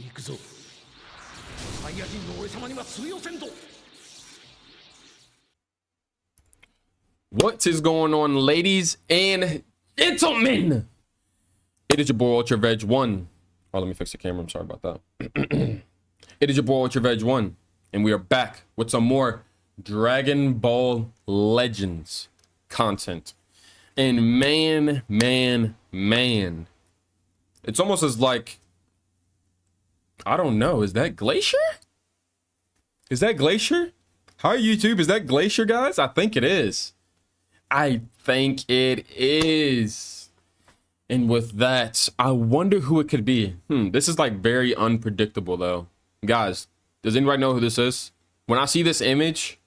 行くぞ。サイヤ人の俺様には通用せんぞ。 What is going on, ladies and gentlemen? It is your boy Ultra Veg 1. Oh, let me fix the camera. I'm sorry about that. It is your boy Ultra Veg 1, and we are back with some more Dragon Ball Legends content. And man, it's almost as like, I don't know, is that Glacier? Is that Glacier? Hi YouTube, is that Glacier, guys? I think it is. I think it is. And with that, I wonder who it could be. This is like very unpredictable though. Guys, does anybody know who this is? When I see this image,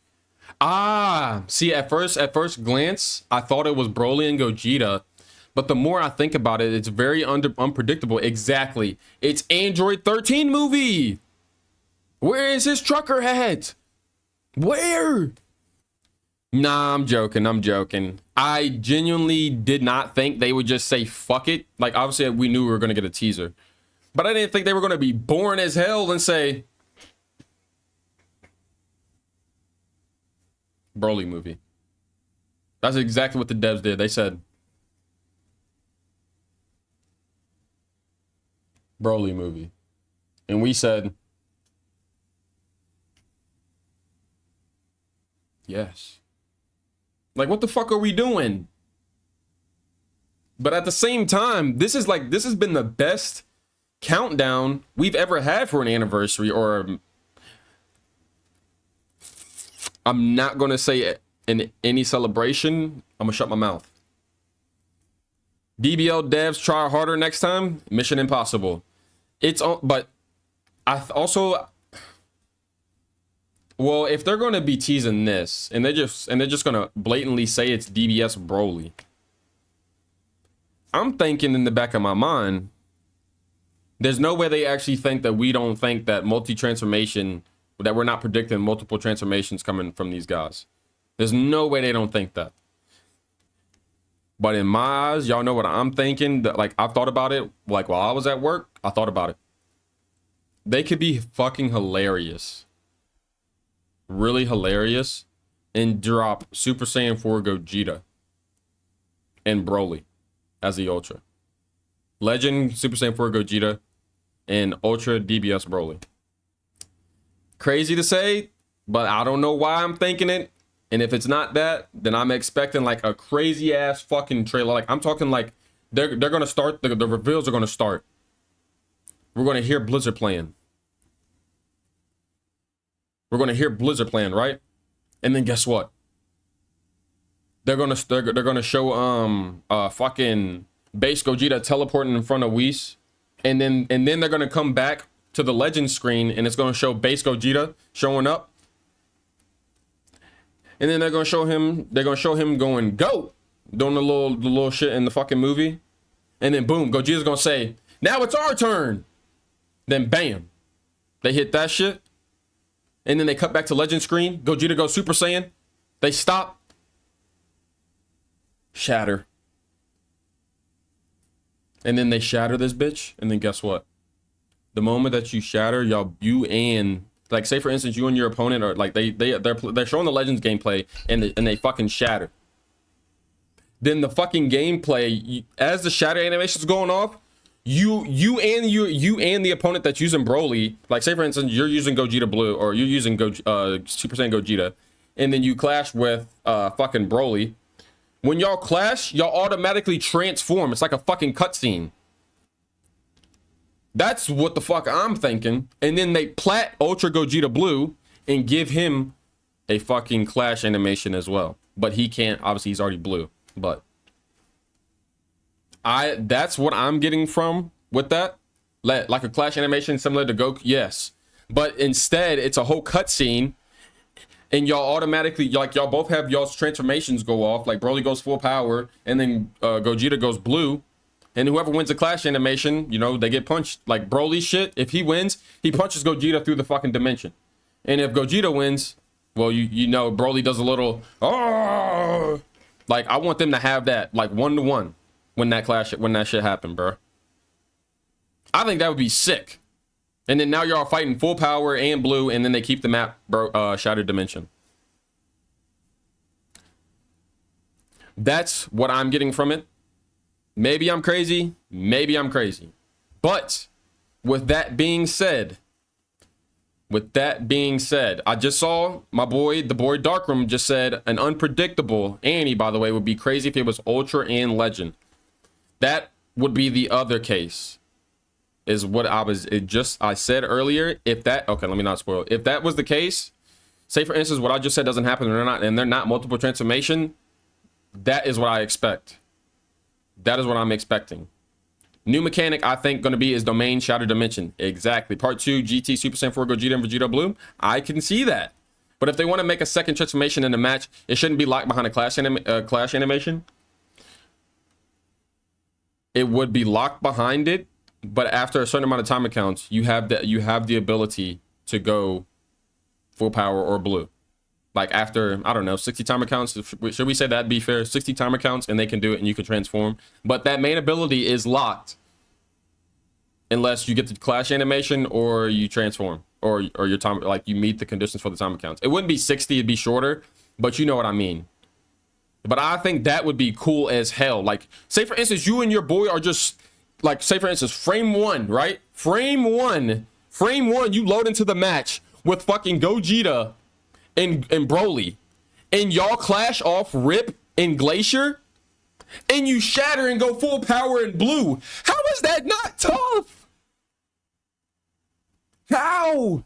see, at first glance, I thought it was Broly and Gogeta, but the more I think about it, it's very unpredictable. Exactly. It's Android 13 movie. Where is his trucker hat? Where? Nah, I'm joking. I genuinely did not think they would just say fuck it. Like, obviously we knew we were going to get a teaser, but I didn't think they were going to be boring as hell and say Broly movie. That's exactly what the devs did. They said Broly movie. And we said yes. Like, what the fuck are we doing? But at the same time, this has been the best countdown we've ever had for an anniversary, or I'm not gonna say it in any celebration. I'm gonna shut my mouth. DBL devs, try harder next time. Mission impossible. It's on, but I also, well, if they're gonna be teasing this and they're just gonna blatantly say it's DBS Broly, I'm thinking in the back of my mind, there's no way they actually think that we don't think that multi-transformation, that we're not predicting multiple transformations coming from these guys. There's no way they don't think that. But in my eyes, y'all know what I'm thinking. That, like, I've thought about it. Like, while I was at work, I thought about it. They could be fucking hilarious. Really hilarious. And drop Super Saiyan 4 Gogeta and Broly as the Ultra. Legend Super Saiyan 4 Gogeta and Ultra DBS Broly. Crazy to say, but I don't know why I'm thinking it. And if it's not that, then I'm expecting like a crazy ass fucking trailer. Like, I'm talking like they're gonna start, the reveals are gonna start. We're gonna hear Blizzard playing. We're gonna hear Blizzard playing, right? And then guess what? They're gonna show fucking base Gogeta teleporting in front of Whis, and then they're gonna come back to the legend screen and it's gonna show base Gogeta showing up. And then they're gonna show him going go, doing the little shit in the fucking movie. And then boom, Gogeta's gonna say, now it's our turn. Then bam, they hit that shit. And then they cut back to legend screen. Gogeta goes Super Saiyan. They stop. Shatter. And then they shatter this bitch. And then guess what? The moment that you shatter, you and, like, say for instance, you and your opponent are like, they're showing the Legends gameplay and they fucking shatter. Then the fucking gameplay, as the shatter animation is going off, you and the opponent that's using Broly, like say for instance, you're using Gogeta Blue or you're using Super Saiyan Gogeta, and then you clash with fucking Broly. When y'all clash, y'all automatically transform. It's like a fucking cutscene. That's what the fuck I'm thinking. And then they plat Ultra Gogeta Blue and give him a fucking clash animation as well. But he can't, obviously he's already blue. But that's what I'm getting from with that. Like a clash animation similar to Goku, yes. But instead, it's a whole cutscene. And y'all automatically, like, y'all both have y'all's transformations go off. Like Broly goes full power and then Gogeta goes blue. And whoever wins the clash animation, you know, they get punched. Like Broly shit, if he wins, he punches Gogeta through the fucking dimension. And if Gogeta wins, well, you know, Broly does a little, oh, like, I want them to have that, like, 1-to-1 when that shit happened, bro. I think that would be sick. And then now y'all fighting full power and blue, and then they keep the map Shattered Dimension. That's what I'm getting from it. Maybe I'm crazy. Maybe I'm crazy. But with that being said, I just saw my boy, the boy Darkroom, just said an unpredictable Annie, by the way, would be crazy if it was Ultra and Legend. That would be the other case. Is what I said earlier. If that, okay, let me not spoil. If that was the case, say for instance, what I just said doesn't happen, and they're not multiple transformation, that is what I expect. That is what I'm expecting. New mechanic, I think, going to be is Domain Shattered Dimension. Exactly. Part 2, GT, Super Saiyan 4, Gogeta, and Vegeta Blue. I can see that. But if they want to make a second transformation in the match, it shouldn't be locked behind a clash animation. It would be locked behind it, but after a certain amount of time accounts, you have the ability to go full power or blue. Like after, I don't know, 60 timer counts, should we say that'd be fair? 60 timer counts and they can do it and you can transform. But that main ability is locked unless you get the clash animation or you transform or your time, like you meet the conditions for the timer counts. It wouldn't be 60, it'd be shorter, but you know what I mean. But I think that would be cool as hell. Like, say for instance, you and your boy are just, like, say for instance, frame one, right? Frame one, you load into the match with fucking Gogeta and Broly, and y'all clash off rip in Glacier, and you shatter and go full power in blue. How is that not tough? How?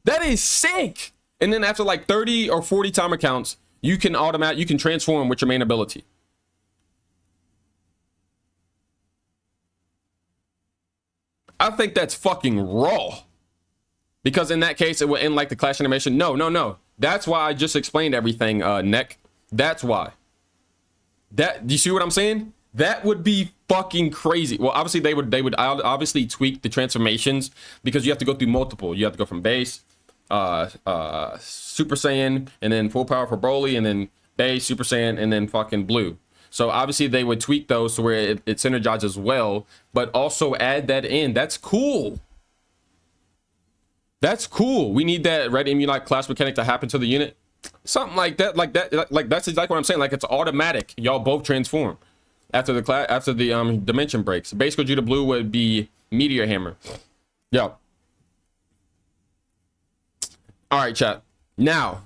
That is sick. And then after like 30 or 40 timer counts, you can transform with your main ability. I think that's fucking raw. Because in that case, it would end like the clash animation. No. That's why I just explained everything, Neck. That's why. Do you see what I'm saying? That would be fucking crazy. Well, obviously they would obviously tweak the transformations because you have to go through multiple. You have to go from base, Super Saiyan, and then full power for Broly, and then base, Super Saiyan, and then fucking blue. So obviously they would tweak those to where it synergizes well, but also add that in. That's cool. That's cool. We need that red Immunite clash mechanic to happen to the unit. Something like that. Like that's exactly what I'm saying. Like it's automatic. Y'all both transform after the dimension breaks. Base Gogeta Blue would be Meteor Hammer. Yeah. All right, chat. Now,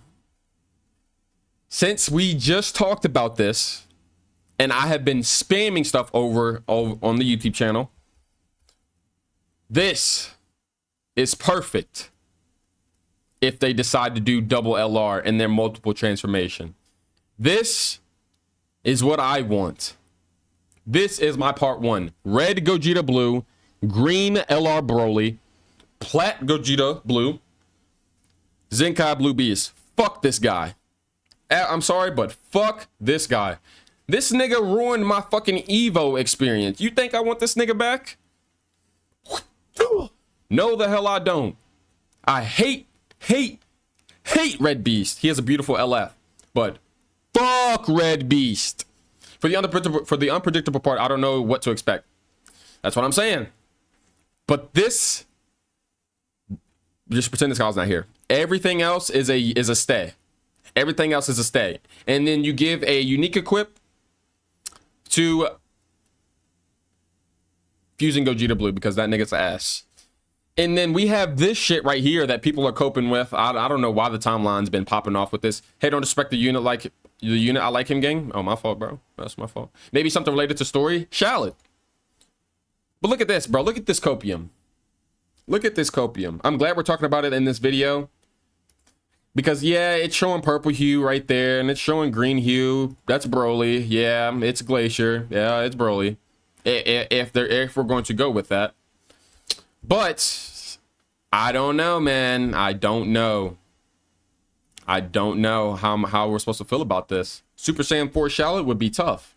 since we just talked about this, and I have been spamming stuff over on the YouTube channel, this is perfect if they decide to do double LR in their multiple transformation. This is what I want. This is my part 1. Red Gogeta Blue, green LR Broly, plat Gogeta Blue, Zenkai Blue Beast. Fuck this guy. I'm sorry, but fuck this guy. This nigga ruined my fucking Evo experience. You think I want this nigga back? No, the hell I don't. I hate Red Beast. He has a beautiful LF, but fuck Red Beast. For the unpredictable part, I don't know what to expect. That's what I'm saying. But this, just pretend this guy's not here. Everything else is a stay. Everything else is a stay. And then you give a unique equip to Fusing Gogeta Blue because that nigga's ass. And then we have this shit right here that people are coping with. I don't know why the timeline's been popping off with this. Hey, don't respect the unit like the unit. I like him, gang. Oh, my fault, bro. That's my fault. Maybe something related to story. Shallot. But look at this, bro. Look at this copium. Look at this copium. I'm glad we're talking about it in this video. Because, yeah, it's showing purple hue right there. And it's showing green hue. That's Broly. Yeah, it's Glacier. Yeah, it's Broly. If we're going to go with that. But I don't know, man. I don't know how we're supposed to feel about this. Super Saiyan 4 Shallot would be tough.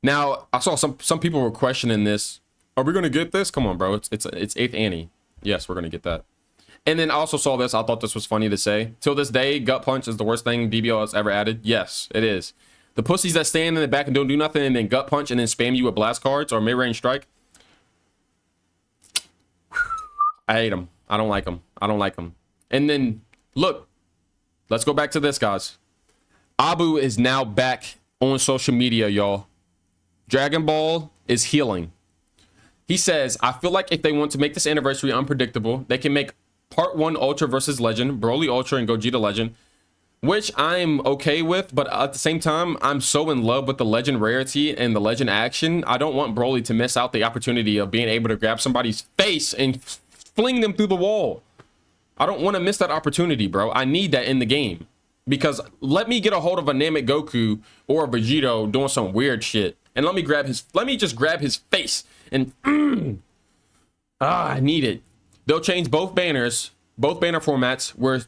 Now, I saw some people were questioning this. Are we going to get this? Come on, bro. It's 8th Annie. Yes, we're going to get that. And then I also saw this. I thought this was funny to say. Till this day, Gut Punch is the worst thing DBL has ever added. Yes, it is. The pussies that stand in the back and don't do nothing and then Gut Punch and then spam you with blast cards or mid-range strike. I hate him. I don't like him. I don't like him. And then look, let's go back to this, guys. Abu is now back on social media, y'all. Dragon Ball is healing. He says, I feel like if they want to make this anniversary unpredictable, they can make part 1 Ultra versus Legend, Broly Ultra and Gogeta Legend, which I'm okay with, but at the same time, I'm so in love with the Legend rarity and the Legend action. I don't want Broly to miss out the opportunity of being able to grab somebody's face and fling them through the wall. I don't want to miss that opportunity, bro. I need that in the game. Because let me get a hold of a Namek Goku or a Vegito doing some weird shit. And let me just grab his face. And I need it. They'll change both banners, both banner formats where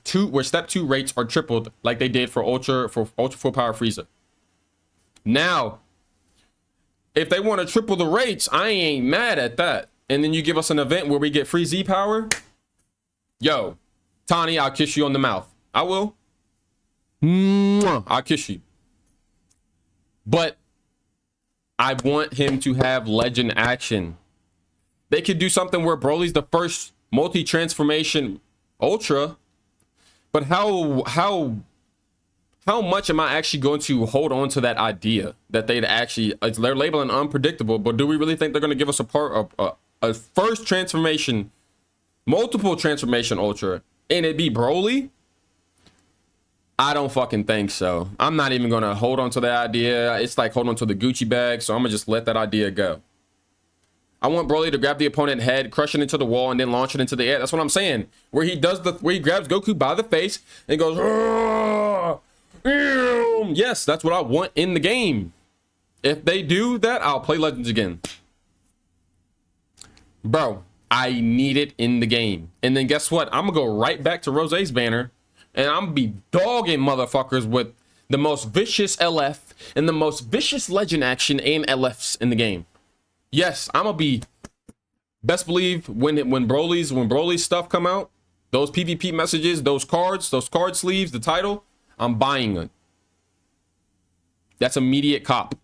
step 2 rates are tripled like they did for Ultra Full Power Frieza. Now, if they want to triple the rates, I ain't mad at that. And then you give us an event where we get free Z power. Yo, Tani, I'll kiss you on the mouth. I will. Mwah, I'll kiss you. But I want him to have Legend action. They could do something where Broly's the first multi-transformation Ultra. But how much am I actually going to hold on to that idea that they'd actually, they're labeling unpredictable, but do we really think they're going to give us a first transformation, multiple transformation Ultra, and it be Broly? I don't fucking think so. I'm not even going to hold on to that idea. It's like holding on to the Gucci bag, so I'm going to just let that idea go. I want Broly to grab the opponent head, crush it into the wall, and then launch it into the air. That's what I'm saying. Where he grabs Goku by the face and goes, yes, that's what I want in the game. If they do that, I'll play Legends again. Bro, I need it in the game. And then guess what? I'm going to go right back to Rosé's banner. And I'm gonna be dogging motherfuckers with the most vicious LF and the most vicious Legend action and LFs in the game. Yes, I'm gonna be, best believe when Broly's stuff come out, those PvP messages, those card sleeves, the title, I'm buying it. That's immediate cop.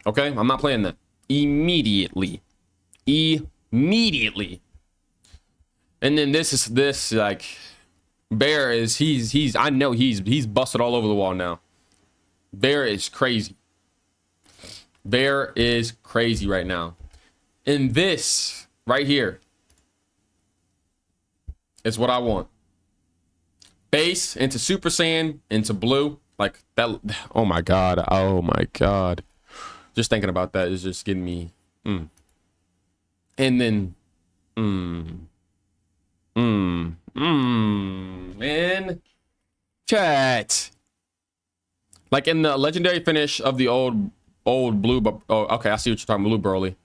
Okay, I'm not playing that. Immediately. And then this like. Bear is I know he's busted all over the wall now. Bear is crazy. Bear is crazy right now. And this right here is what I want. Base into Super Saiyan into blue like that. Oh my god. Oh my god. Just thinking about that is just getting me. And then man, chat, like in the legendary finish of the old blue, but oh, okay, I see what you're talking about. Blue Broly,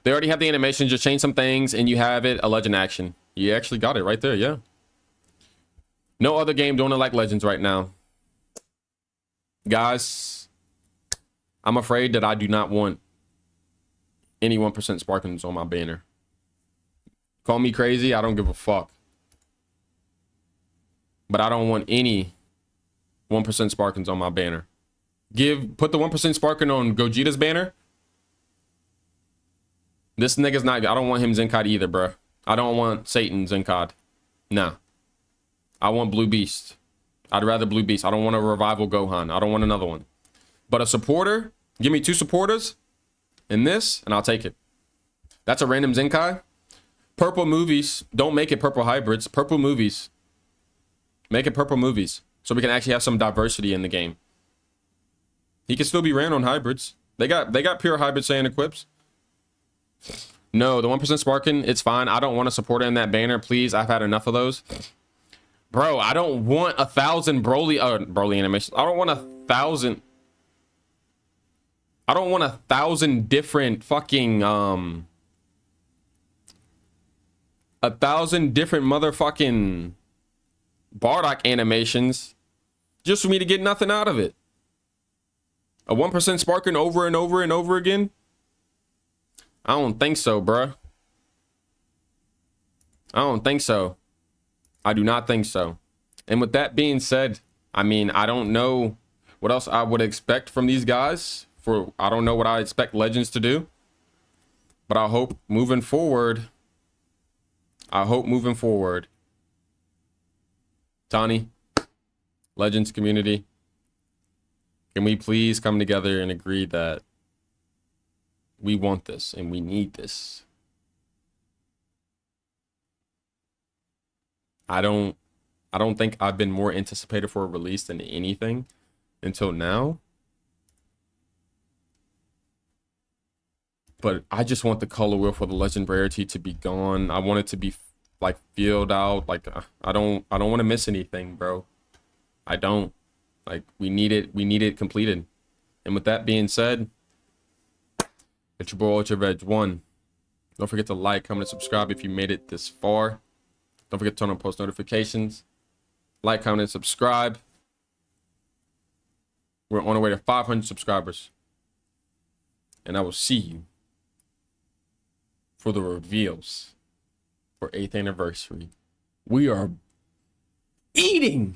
they already have the animation, just change some things and you have it a Legend action. You actually got it right there. Yeah, no other game doing it like Legends right now, guys. I'm afraid that I do not want any 1% Sparkins on my banner. Call me crazy, I don't give a fuck. But I don't want any 1% Sparkins on my banner. Put the 1% Sparkin on Gogeta's banner. This nigga's not, I don't want him Zenkad either, bro. I don't want Satan Zenkad. Nah. I want Blue Beast. I'd rather Blue Beast. I don't want a Revival Gohan. I don't want another one. But a supporter, give me 2 supporters in this, and I'll take it. That's a random Zenkai. Purple movies. Don't make it purple hybrids. Purple movies. Make it purple movies so we can actually have some diversity in the game. He can still be ran on hybrids. They got pure hybrid Saiyan equips. No, the 1% Sparkin, it's fine. I don't want to support it in that banner, please. I've had enough of those. Bro, I don't want 1,000 Broly animations. I don't want 1,000. I don't want 1,000 different fucking 1,000 different motherfucking Bardock animations just for me to get nothing out of it. A 1% Sparkin over and over and over again? I don't think so, bruh. I don't think so. I do not think so. And with that being said, I mean, I don't know what else I would expect from these guys. I don't know what I expect Legends to do. But I hope moving forward, I hope moving forward, Tani, Legends community, can we please come together and agree that we want this and we need this? I don't think I've been more anticipated for a release than anything until now. But I just want the color wheel for the Legend Rarity to be gone. I want it to be like filled out. Like I don't want to miss anything, bro. I don't. Like we need it completed. And with that being said, it's your boy Ultra Veg 1. Don't forget to like, comment, and subscribe if you made it this far. Don't forget to turn on post notifications. Like, comment, and subscribe. We're on our way to 500 subscribers. And I will see you for the reveals for 8th anniversary. We are eating.